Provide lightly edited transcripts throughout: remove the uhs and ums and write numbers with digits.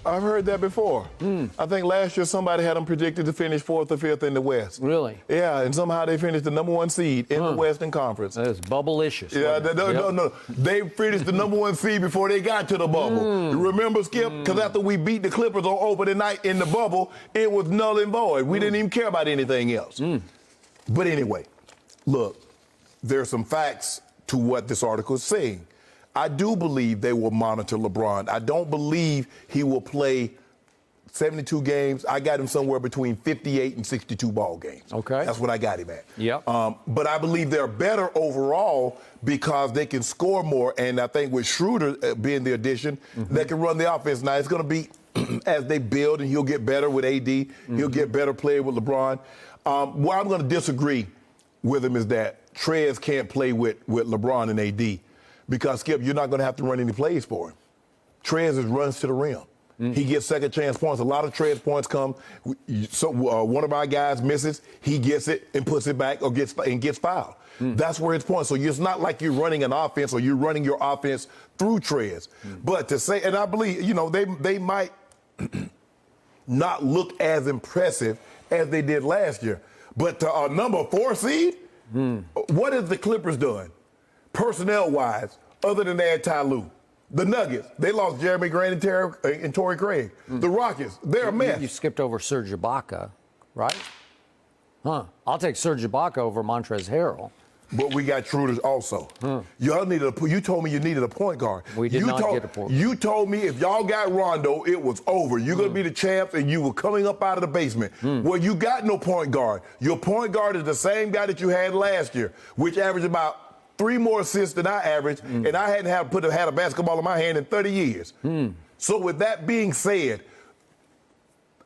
I've heard that before. I think last year somebody had them predicted to finish 4th or 5th in the West. Really? Yeah, and somehow they finished the #1 seed in the Western Conference. That's bubble-licious. Yeah, no. They finished the #1 seed before they got to the bubble. Remember, Skip? Because after we beat the Clippers on opening night in the bubble, it was null and void. We didn't even care about anything else. But anyway, look, there's some facts to what this article is saying. I do believe they will monitor LeBron. I don't believe he will play 72 games. I got him somewhere between 58 and 62 ball games. Okay. That's what I got him at. Yep. But I believe they're better overall because they can score more. And I think with Schroeder being the addition, they can run the offense. Now, it's going to be as they build, and he'll get better with AD. He'll get better playing with LeBron. Where I'm going to disagree with him is that Trez can't play with LeBron and AD. Because, Skip, you're not going to have to run any plays for him. Trez runs to the rim. He gets second chance points. A lot of Trez points come. So one of our guys misses, he gets it and puts it back or gets fouled. That's where it's points. So it's not like you're running an offense or you're running your offense through Trez. But to say, and I believe, they might not look as impressive as they did last year. But to a #4 seed, what has the Clippers done? Personnel-wise, other than they had Ty Lue. The Nuggets, they lost Jeremy Grant and Torrey Craig. The Rockets, they're a mess. You skipped over Serge Ibaka, right? I'll take Serge Ibaka over Montrezl Harrell. But we got Schroeder also. Y'all needed you told me you needed a point guard. We did not get a point guard. You told me if y'all got Rondo, it was over. You're going to be the champs, and you were coming up out of the basement. Well, you got no point guard. Your point guard is the same guy that you had last year, which averaged about 3 more assists than I averaged, and I hadn't had a basketball in my hand in 30 years. So with that being said,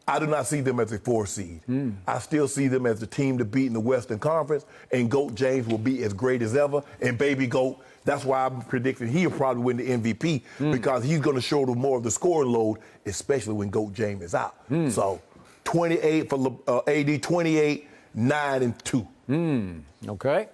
I do not see them as a 4 seed. I still see them as the team to beat in the Western Conference, and GOAT James will be as great as ever, and Baby GOAT, that's why I'm predicting he'll probably win the MVP because he's going to shoulder more of the scoring load, especially when GOAT James is out. So 28 for AD, 28, 9, and 2. Okay.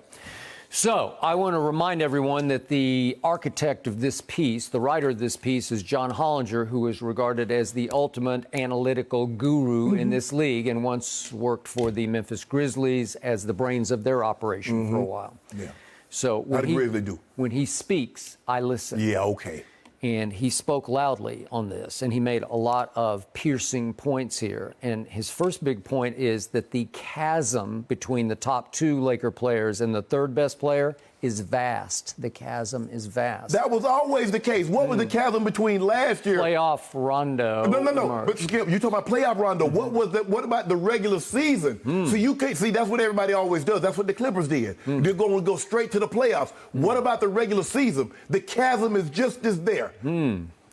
So I want to remind everyone that the architect of this piece, the writer of this piece, is John Hollinger, who is regarded as the ultimate analytical guru in this league and once worked for the Memphis Grizzlies as the brains of their operation for a while. Yeah. So when he speaks, I listen. Yeah, okay. And he spoke loudly on this, and he made a lot of piercing points here. And his first big point is that the chasm between the top 2 Laker players and the 3rd best player is vast. The chasm is vast. That was always the case. What was the chasm between last year? Playoff Rondo. No. But Skip, you talking about playoff Rondo. What was that? What about the regular season? So you can't see. That's what everybody always does. That's what the Clippers did. They're going to go straight to the playoffs. What about the regular season? The chasm is just as there.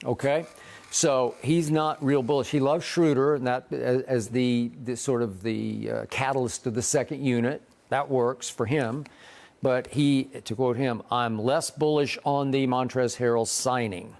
Okay. So he's not real bullish. He loves Schroeder, and that as the sort of the catalyst of the second unit. That works for him. But he, to quote him, I'm less bullish on the Montrezl Harrell signing.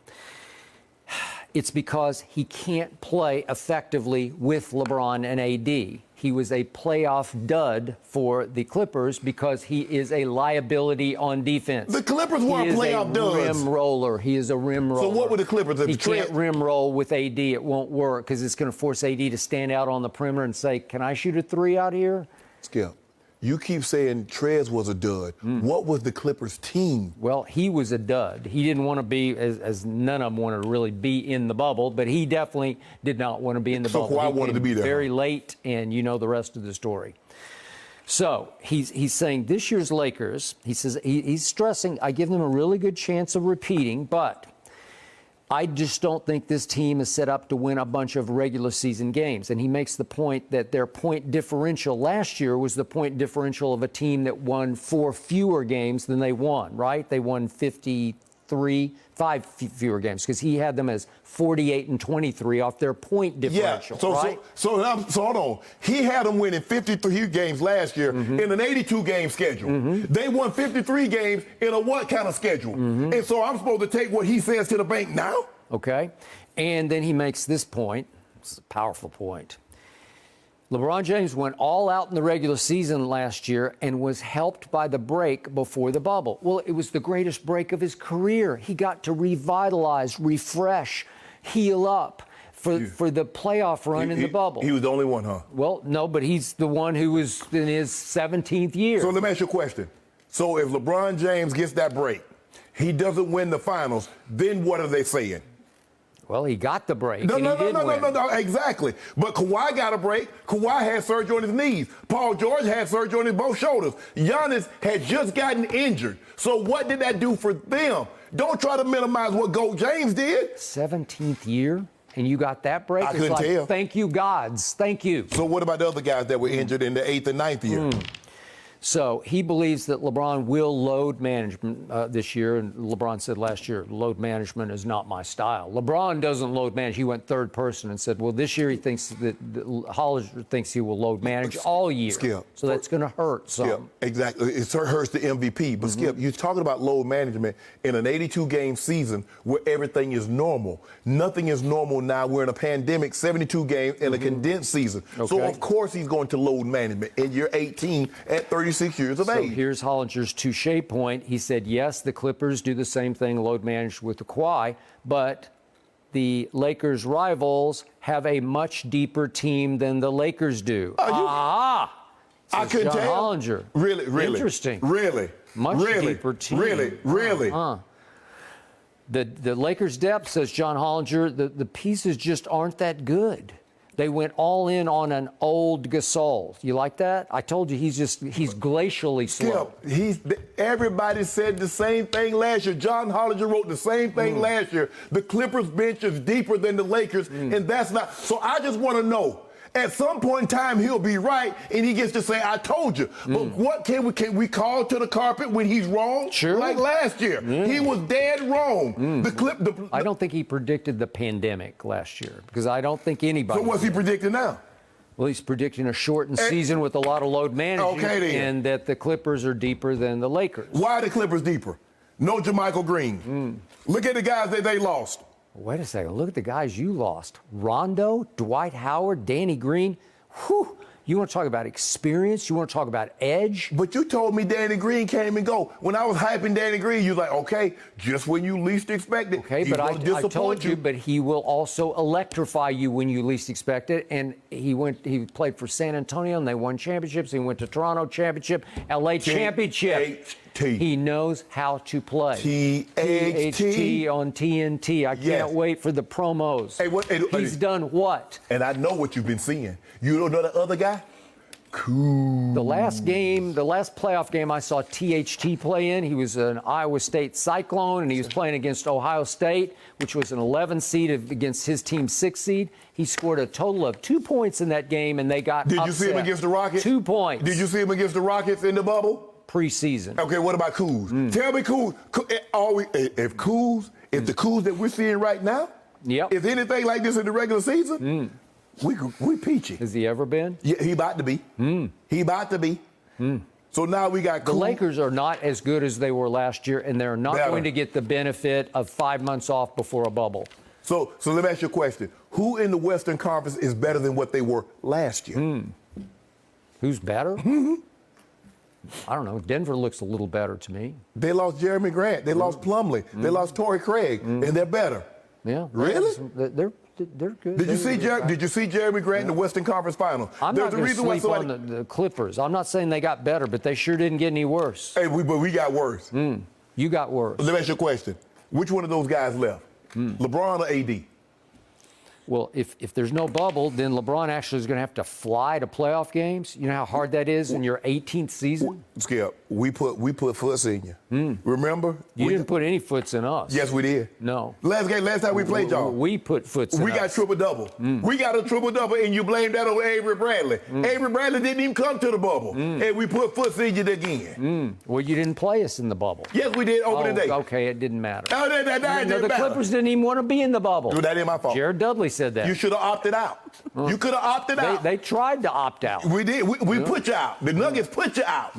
It's because he can't play effectively with LeBron and AD. He was a playoff dud for the Clippers because he is a liability on defense. The Clippers weren't playoff duds. He is a rim roller. He is a rim roller. So what were the Clippers? He can't rim roll with AD. It won't work because it's going to force AD to stand out on the perimeter and say, can I shoot a 3 out here? Skip, you keep saying Trez was a dud. What was the Clippers team? Well, he was a dud. He didn't want to be, as none of them wanted to really be in the bubble, but he definitely did not want to be in the bubble. So I wanted to be there. Very late, and you know the rest of the story. So he's saying this year's Lakers, he says, he's stressing, I give them a really good chance of repeating, but I just don't think this team is set up to win a bunch of regular season games. And he makes the point that their point differential last year was the point differential of a team that won 4 fewer games than they won, right? They won 5 fewer games because he had them as 48 and 23 off their point differential, right? So hold on. He had them winning 53 games last year in an 82-game schedule. They won 53 games in a what kind of schedule? And so I'm supposed to take what he says to the bank now? Okay. And then he makes this point. It's a powerful point. LeBron James went all out in the regular season last year and was helped by the break before the bubble. Well, it was the greatest break of his career. He got to revitalize, refresh, heal up, for the playoff run in the bubble. He was the only one, huh? Well, no, but he's the one who was in his 17th year. So let me ask you a question. So if LeBron James gets that break, he doesn't win the finals, then what are they saying? Well, he got the break. No, No, exactly. But Kawhi got a break. Kawhi had surgery on his knees. Paul George had surgery on his both shoulders. Giannis had just gotten injured. So what did that do for them? Don't try to minimize what Gold James did. 17th year, and you got that break? I couldn't tell. Thank you, gods. Thank you. So what about the other guys that were injured in the 8th and 9th year? So he believes that LeBron will load management this year, and LeBron said last year, load management is not my style. LeBron doesn't load manage. He went third person and said, well, this year he thinks that Hollinger thinks he will load manage all year. Skip. So that's going to hurt some. Skip, exactly. It hurts the MVP. But Skip, you're talking about load management in an 82-game season where everything is normal. Nothing is normal now. We're in a pandemic, 72 games in a condensed season. Okay. So, of course, he's going to load management. And you're 18 at 36 years of age. So here's Hollinger's touche point. He said, yes, the Clippers do the same thing, load managed with the Kawhi, but the Lakers' rivals have a much deeper team than the Lakers do. I couldn't John tell. Hollinger. Really? Interesting. Really? Much deeper team. Really? The Lakers' depth, says John Hollinger, the pieces just aren't that good. They went all in on an old Gasol. You like that? I told you he's glacially slow. Everybody said the same thing last year. John Hollinger wrote the same thing last year. The Clippers bench is deeper than the Lakers, and that's not. So I just want to know. At some point in time, he'll be right, and he gets to say, I told you. But what can we call to the carpet when he's wrong? Sure. Like last year. He was dead wrong. I don't think he predicted the pandemic last year, because I don't think anybody. So what's he predicting now? Well, he's predicting a shortened season with a lot of load management, and that the Clippers are deeper than the Lakers. Why are the Clippers deeper? No JaMychal Green. Look at the guys that they lost. Wait a second. Look at the guys you lost. Rondo, Dwight Howard, Danny Green. Whew. You want to talk about experience? You want to talk about edge? But you told me Danny Green came and go. When I was hyping Danny Green, you was like, okay, just when you least expect it. Okay, but I told you, but he will also electrify you when you least expect it. And he played for San Antonio, and they won championships. He went to Toronto championship, LA championship. He knows how to play. THT on TNT. I can't wait for the promos. He's done what? And I know what you've been seeing. You don't know the other guy? Cool. The last playoff game I saw THT play in, he was an Iowa State Cyclone, and he was playing against Ohio State, which was an 11 seed against his team's 6 seed. He scored a total of 2 points in that game, and they got upset. Did you see him against the Rockets? 2 points. Did you see him against the Rockets in the bubble? Preseason. Okay, what about Kuz? Tell me Kuz. If the Kuz that we're seeing right now, is anything like this in the regular season, we peachy. Has he ever been? Yeah, he about to be. He about to be. So now we got Kuz. The Lakers are not as good as they were last year, and they're not going to get the benefit of 5 months off before a bubble. So let me ask you a question. Who in the Western Conference is better than what they were last year? Who's better? I don't know. Denver looks a little better to me. They lost Jeremy Grant. They lost Plumlee. They lost Torrey Craig, and they're better. Yeah. Really? They're good. Did you see Jeremy Grant in the Western Conference Finals? I'm not going to sleep on the Clippers. I'm not saying they got better, but they sure didn't get any worse. Hey, but we got worse. You got worse. Let me ask you a question. Which one of those guys left? LeBron or AD? Well, if there's no bubble, then LeBron actually is going to have to fly to playoff games. You know how hard that is in your 18th season? Skip, we put foots in you. Remember? You didn't put any foots in us. Yes, we did. No. Last time we played y'all. We put foots in us. We got triple-double. We got a triple-double, and you blame that on Avery Bradley. Avery Bradley didn't even come to the bubble, and we put foots in you again. Well, you didn't play us in the bubble. Yes, we did opening day. Okay, it didn't matter. No, the Clippers didn't even want to be in the bubble. Dude, that ain't my fault. Jared Dudley said that. You should have opted out. You could have opted out. They tried to opt out. We did. We put you out. The Nuggets put you out.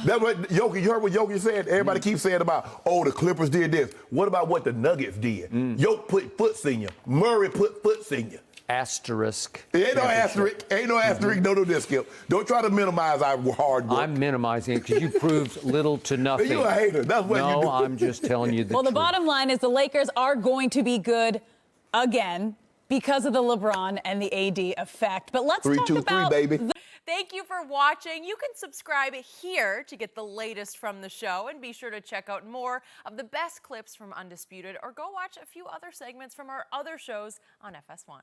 That's what Jokic. You heard what Jokic said? Everybody keeps saying about, the Clippers did this. What about what the Nuggets did? Jokic put foots in you. Murray put foots in you. Asterisk. Ain't no asterisk. Ain't no asterisk. No, this, Skip. Don't try to minimize our hard work. I'm minimizing it because you proved little to nothing. You're a hater. That's what you do. No, I'm just telling you the truth. Well, the bottom line is the Lakers are going to be good again. because of the LeBron and the AD effect. But let's talk 3-2-3, about baby. Thank you for watching. You can subscribe here to get the latest from the show, and be sure to check out more of the best clips from Undisputed, or go watch a few other segments from our other shows on FS1.